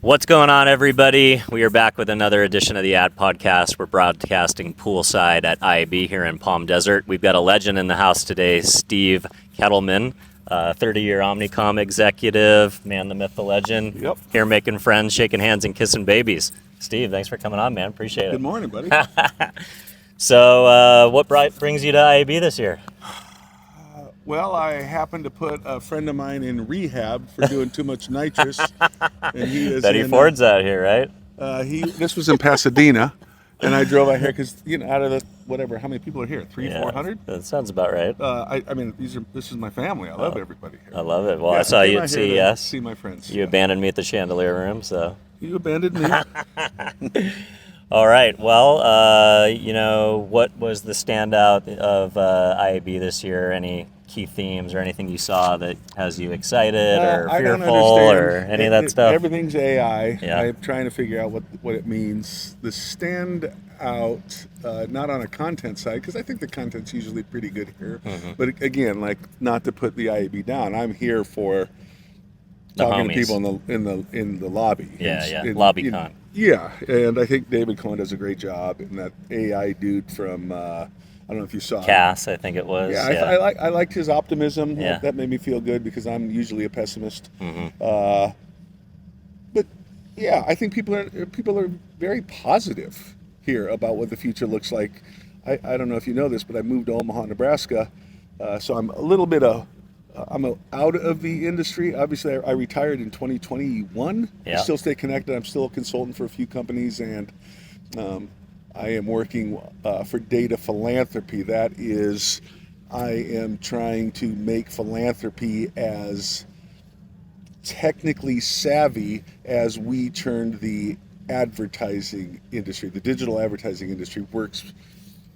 What's going on, everybody? We are back with another edition of the Ad Podcast. We're broadcasting poolside at IAB here in Palm Desert. We've got a legend in the house today, Steve Katelman, 30-year Omnicom executive, man, the myth, the legend. Yep. Here making friends, shaking hands, and kissing babies. Steve, thanks for coming on, man. Appreciate it. Good morning, buddy. So, what brings you to IAB this year? Well, I happened to put a friend of mine in rehab for doing too much nitrous, and he is Betty Ford's out here, right? This was in Pasadena, and I drove out here because out of the whatever, how many people are here? 400? That sounds about right. I mean, this is my family. I love everybody here. I love it. Well, I saw you at CES. See my friends. You abandoned me at the chandelier room, so. You abandoned me. All right. Well, what was the standout of IAB this year? Any key themes or anything you saw that has you excited or fearful or any of that stuff? Everything's AI. Yeah. I'm trying to figure out what it means. The standout, not on a content side, because I think the content's usually pretty good here. Mm-hmm. But again, like, not to put the IAB down, I'm here for talking to people in the lobby. Yeah. LobbyCon. Yeah, and I think David Cohen does a great job, and that AI dude from I don't know if you saw Cass, I think it was. Yeah, I liked his optimism. Yeah. That made me feel good because I'm usually a pessimist. Mm-hmm. But yeah, I think people are very positive here about what the future looks like. I don't know if you know this, but I moved to Omaha, Nebraska, so I'm a little bit I'm out of the industry. Obviously, I retired in 2021. Yeah. I still stay connected. I'm still a consultant for a few companies, and I am working for Data Philanthropy. That is, I am trying to make philanthropy as technically savvy as we turned the advertising industry. The digital advertising industry works.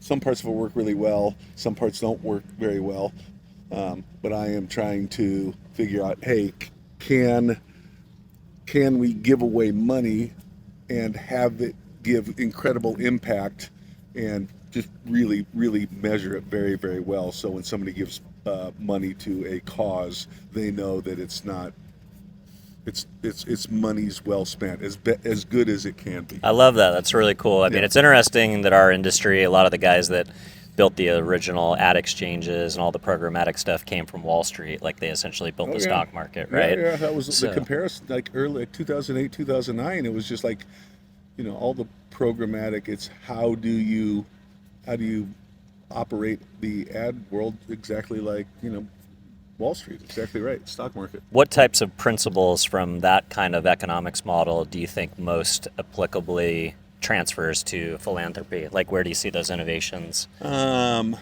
Some parts of it work really well. Some parts don't work very well. But I am trying to figure out, hey, can we give away money and have it give incredible impact and just really, really measure it very, very well. So when somebody gives money to a cause, they know that it's money's well spent, as good as it can be. I love that. That's really cool. I mean, it's interesting that our industry, a lot of the guys that built the original ad exchanges and all the programmatic stuff came from Wall Street. Like, they essentially built the stock market, right? Yeah, that was the comparison. Like early 2008, 2009, it was just like, all the programmatic. It's how do you operate the ad world exactly like Wall Street. Exactly right. Stock market. What types of principles from that kind of economics model do you think most applicably transfers to philanthropy? Like, where do you see those innovations? Well,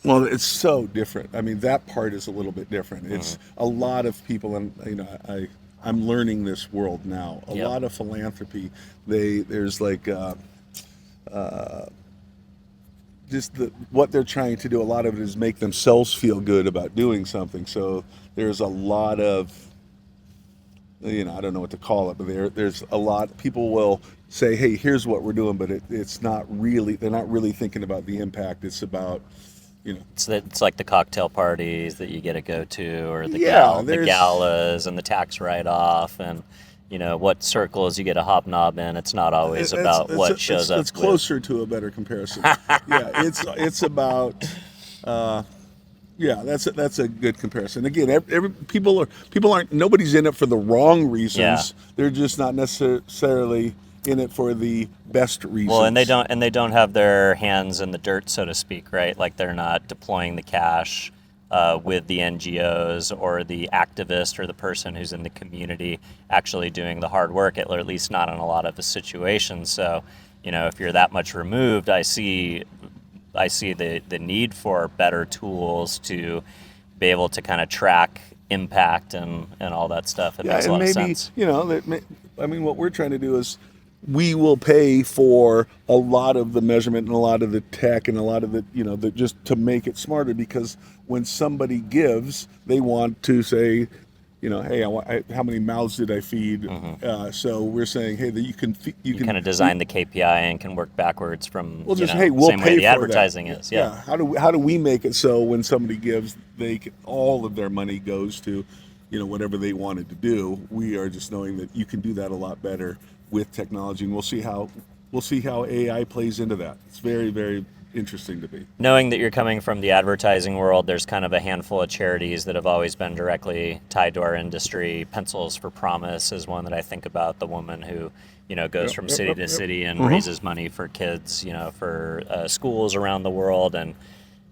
it's so different. I mean, that part is a little bit different. It's a lot of people, and I'm learning this world now. A lot of philanthropy. There's like just what they're trying to do. A lot of it is make themselves feel good about doing something. So there's a lot of, I don't know what to call it, but there's a lot. People will say, "Hey, here's what we're doing," but it's not really. They're not really thinking about the impact. It's about, It's like the cocktail parties that you get to go to, or the galas and the tax write-off, and what circles you get a hobnob in. It's not always about what shows up. It's closer to a better comparison. Yeah, it's about. Yeah, that's a good comparison. Again, people aren't. Nobody's in it for the wrong reasons. Yeah. They're just not necessarily in it for the best reasons. Well, and they don't have their hands in the dirt, so to speak, right? Like, they're not deploying the cash with the NGOs or the activist or the person who's in the community actually doing the hard work, or at least not in a lot of the situations. So, if you're that much removed, I see the need for better tools to be able to kind of track impact and all that stuff. It makes a lot of sense. What we're trying to do is we will pay for a lot of the measurement and a lot of the tech and a lot of the, just to make it smarter, because when somebody gives, they want to say, hey, how many mouths did I feed? Mm-hmm. So we're saying, hey, that you can kind of design the KPI and can work backwards from we'll we'll same way pay the advertising that. is. Yeah. How do we make it so when somebody gives, all of their money goes to, whatever they wanted to do. We are just knowing that you can do that a lot better with technology, and we'll see how AI plays into that. It's very, very interesting to me. Knowing that you're coming from the advertising world, there's kind of a handful of charities that have always been directly tied to our industry. Pencils for Promise is one that I think about. The woman who, goes from city to city and raises money for kids, for schools around the world. And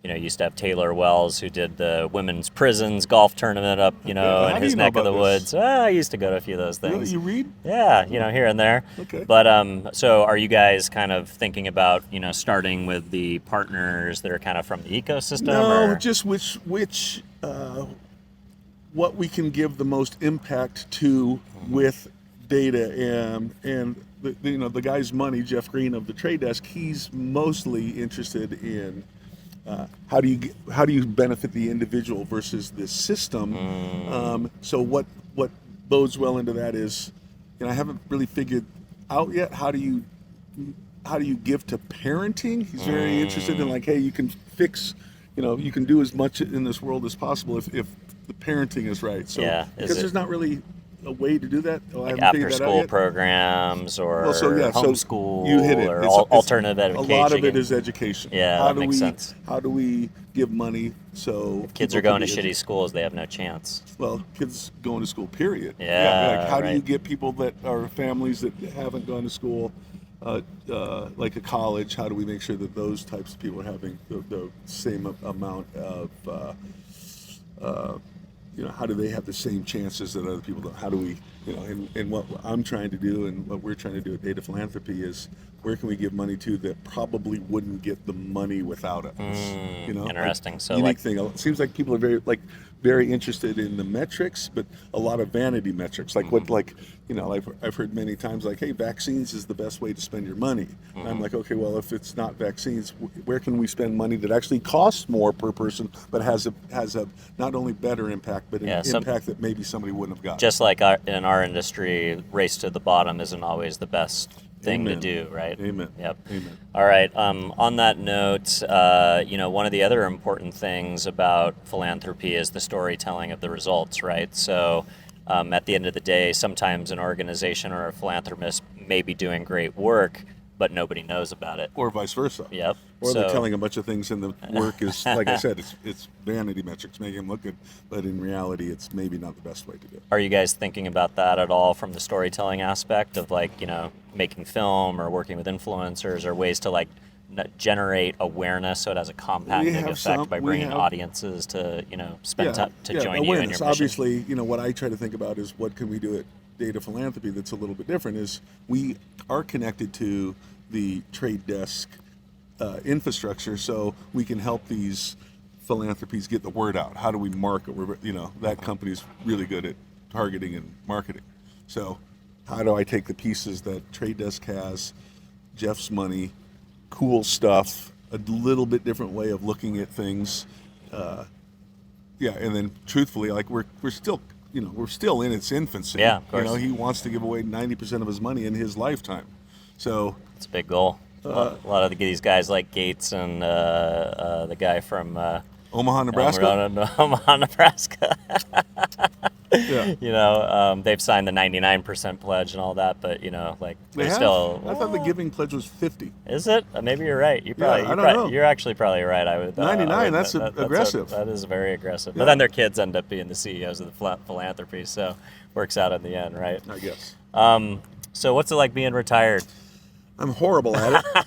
used to have Taylor Wells, who did the women's prisons golf tournament up, in his neck of the woods. I used to go to a few of those things. You read? Yeah, here and there. Okay. But so are you guys kind of thinking about, starting with the partners that are kind of from the ecosystem? No, just what we can give the most impact to with data, and the guy's money, Jeff Green of the Trade Desk, he's mostly interested in how do you benefit the individual versus the system. So what bodes well into that is, I haven't really figured out yet how do you give to parenting. He's very interested in hey, you can fix, you can do as much in this world as possible if the parenting is right. So because there's not really a way to do that. Like after school programs or homeschool, you hit it. Or alternative education. A lot of it is education. Yeah, that makes sense. How do we give money so if kids are going to shitty schools, they have no chance? Well, kids going to school, period. Yeah. How do you get people that are families that haven't gone to school, like a college? How do we make sure that those types of people are having the same amount of how do they have the same chances that other people don't? How do we, and what I'm trying to do and what we're trying to do at Data Philanthropy is where can we give money to that probably wouldn't get the money without us? Interesting. So unique thing. It seems like people are very interested in the metrics, but a lot of vanity metrics. I've heard many times hey, vaccines is the best way to spend your money. And I'm like, okay, well, if it's not vaccines, where can we spend money that actually costs more per person, but has a not only better impact, but an impact that maybe somebody wouldn't have gotten. Just like in our industry, race to the bottom isn't always the best thing to do, right? Amen. Yep. Amen. All right. On that note, one of the other important things about philanthropy is the storytelling of the results, right? So at the end of the day, sometimes an organization or a philanthropist may be doing great work, but nobody knows about it. Or vice versa. Yep. Or they're telling a bunch of things, and the work is, like I said, it's vanity metrics, making them look good, but in reality, it's maybe not the best way to do it. Are you guys thinking about that at all from the storytelling aspect of making film or working with influencers or ways to generate awareness so it has a compounding effect by bringing audiences to spend time to join you in your mission? Obviously, what I try to think about is what can we do at Data Philanthropy that's a little bit different is we are connected to the Trade Desk infrastructure, so we can help these philanthropies get the word out. How do we market? That company's really good at targeting and marketing. So how do I take the pieces that Trade Desk has, Jeff's money, cool stuff, a little bit different way of looking at things, and then truthfully, we're still we're still in its infancy. Yeah, of course. He wants to give away 90% of his money in his lifetime. So it's a big goal. A lot of these guys like Gates and the guy from Omaha, Nebraska. Omaha, Nebraska. Yeah. They've signed the 99% pledge and all that, but they still. I thought the giving pledge was 50. Is it? Maybe you're right. I don't know. You're actually probably right. 99. That's aggressive. That is very aggressive. But then their kids end up being the CEOs of the philanthropy, so works out in the end, right? I guess. So what's it like being retired? I'm horrible at it.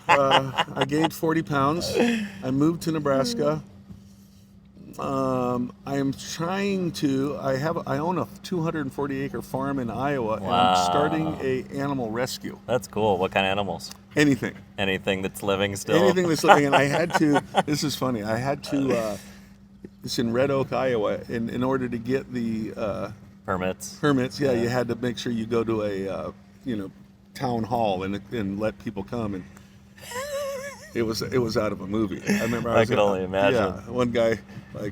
I gained 40 pounds. I moved to Nebraska. I am trying to. I own a 240-acre farm in Iowa, and I'm starting a animal rescue. That's cool. What kind of animals? Anything. Anything that's living still. Anything that's living, and I had to. This is funny. I had to. It's in Red Oak, Iowa, and in order to get the permits. Yeah, you had to make sure you go to a town hall and let people come, and it was out of a movie. I remember I could only imagine. Yeah, one guy he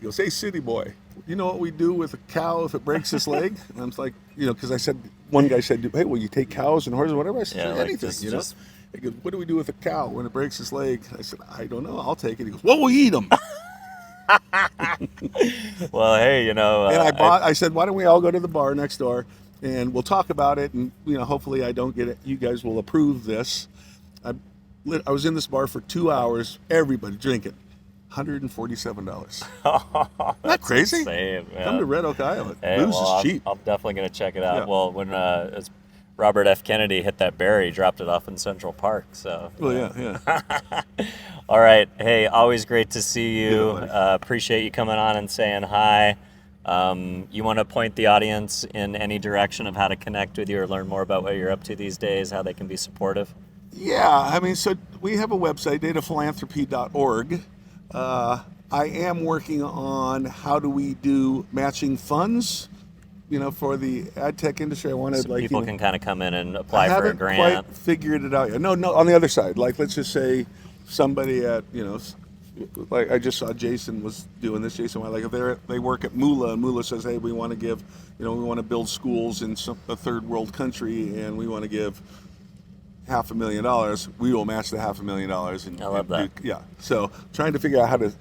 goes, "Hey, city boy, you know what we do with a cow if it breaks its leg?" And I'm like, because I said, one guy said, "Hey, will you take cows and horses, or whatever?" I said, "Anything." He goes, "What do we do with a cow when it breaks its leg?" I said, "I don't know. I'll take it." He goes, "Well, we eat them." Well, hey, And I said, why don't we all go to the bar next door and we'll talk about it, and hopefully I don't get it. You guys will approve this. I, I was in this bar for 2 hours, everybody drinking, $147. Not crazy. Insane, Come to man. Red Oak, Iowa. Hey, Booze well, is cheap. I'm definitely gonna check it out. Yeah. Well, when as Robert F. Kennedy hit that bear, he dropped it off in Central Park. So. Well, yeah. All right. Hey, always great to see you. Yeah, buddy. Appreciate you coming on and saying hi. You want to point the audience in any direction of how to connect with you or learn more about what you're up to these days, how they can be supportive? Yeah, I mean, so we have a website, dataphilanthropy.org. I am working on how do we do matching funds, for the ad tech industry. I wanted So people can kind of come in and I apply for a haven't grant. quite figured it out yet. No, on the other side. Like, let's just say somebody at, like I just saw Jason was doing this. Jason, like if they work at Mula, and Mula says, hey, we want to give, we want to build schools in a third world country, and we want to give $500,000. We will match the $500,000. And I love that. Yeah. So trying to figure out how to,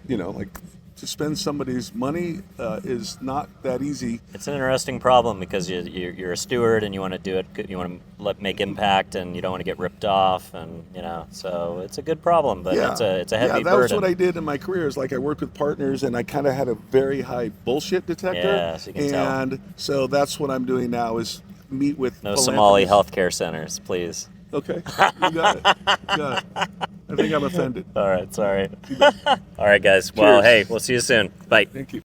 to spend somebody's money is not that easy. It's an interesting problem because you're a steward and you want to do it. You want to make impact and you don't want to get ripped off, and so it's a good problem, but Yeah. it's a heavy that burden. was what I did in my career. Is like I worked with partners, and I kind of had a very high bullshit detector. Yeah, so you can tell. And so that's what I'm doing now is meet with No Somali philanthropists. healthcare centers, please. Okay, you got it. You got it. I think I'm offended. All right, sorry. All right, guys. Well, Cheers. hey, we'll see you soon. Bye. Thank you.